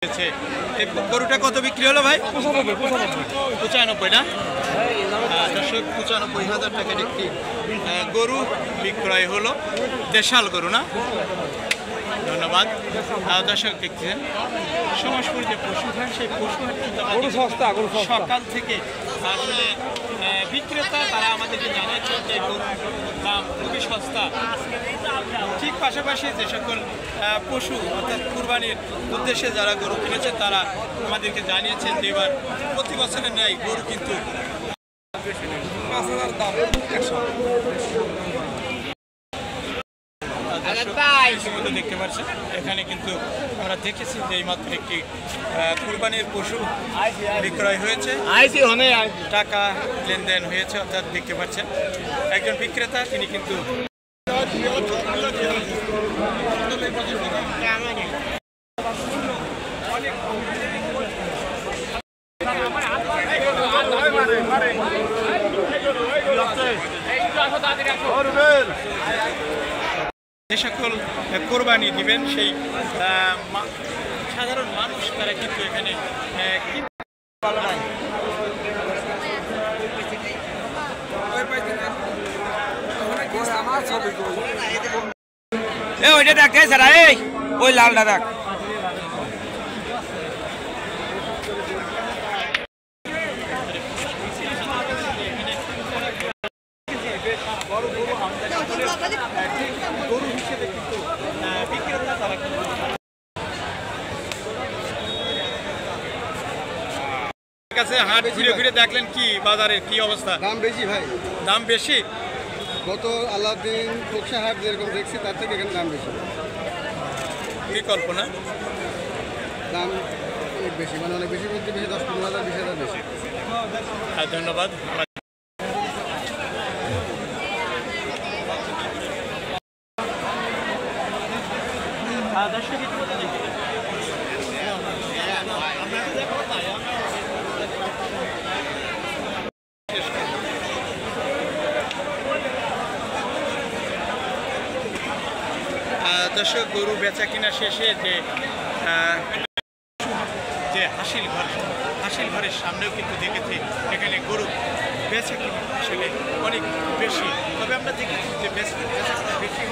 এই গরুটা কত বিক্রি হলো ভাই? 95 না দর্শক, 95,000 টাকার একটি গরু বিক্রয় হলো। দেশাল গরু না? ধন্যবাদ। দর্শক দেখছেন সমাজপুর যে পশুহাট, সেই পশুহাট সকাল থেকে আসলে বিক্রেতা তারা আমাদেরকে জানিয়েছেন যে গরুর দাম খুবই সস্তা। ঠিক পাশাপাশি যে সকল পশু অর্থাৎ কুরবানির উদ্দেশ্যে যারা গরু কিনেছেন তারা আমাদেরকে জানিয়েছেন যে এবার প্রতি বছরের ন্যায় গরু কিন্তু 5,000 দাম। দেখতে পাচ্ছেন এখানে কিন্তু আমরা দেখেছি যে এইমাত্র একটি কুরবানির পশু বিক্রয় হয়েছে, টাকা লেনদেন হয়েছে। অর্থাৎ দেখতে পাচ্ছেন একজন বিক্রেতা তিনি কিন্তু যে সকল কোরবানি দিবেন সেই সাধারণ মানুষ তারা কিন্তু এখানে ওইটা দেখ স্যার, এই ওই লালটা দেখ। গরু হিসেবে কিন্তু বিক্রেতা তারা কিন্তু কাছে হাট ঘুরে ঘুরে দেখলেন কি বাজারের কি অবস্থা? দাম বেশি ভাই, দাম বেশি। গত আলাউদ্দিন খোকসা হাট যেরকম দেখছি তার থেকে এখানে দাম বেশি। বিকল্প না, দাম অনেক বেশি, মানে অনেক বেশি বলতে বেশি 10-15,000 20,000 বেশি। ধন্যবাদ। দর্শক গরু বেচা কিনা শেষে যে হাসিল ঘরের সামনেও কিন্তু দেখেছি এখানে গরু বেচা কিনা আসলে অনেক বেশি। তবে আমরা দেখেছি যে বেচা বেশি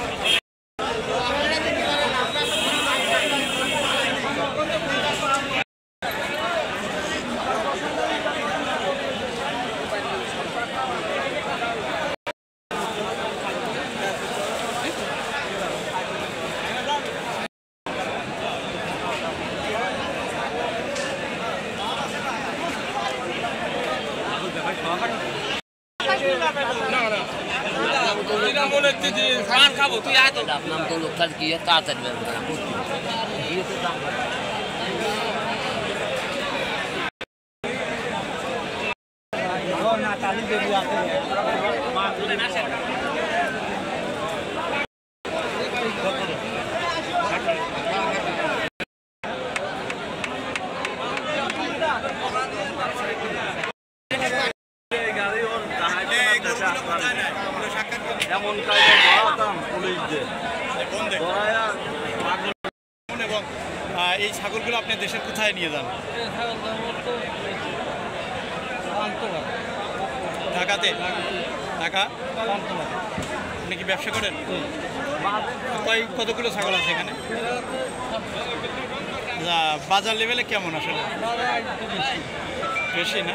খাবো তুই আয় তো নাম তো লোক কাজ কি তাড়াতাড়ি এবং এই ছাগলগুলো আপনি দেশের কোথায় নিয়ে যান? ঢাকাতে। ঢাকা আপনি কি ব্যবসা করেন? কতগুলো ছাগল আছে এখানে? বাজার লেভেলে কেমন আসলে? বেশি না?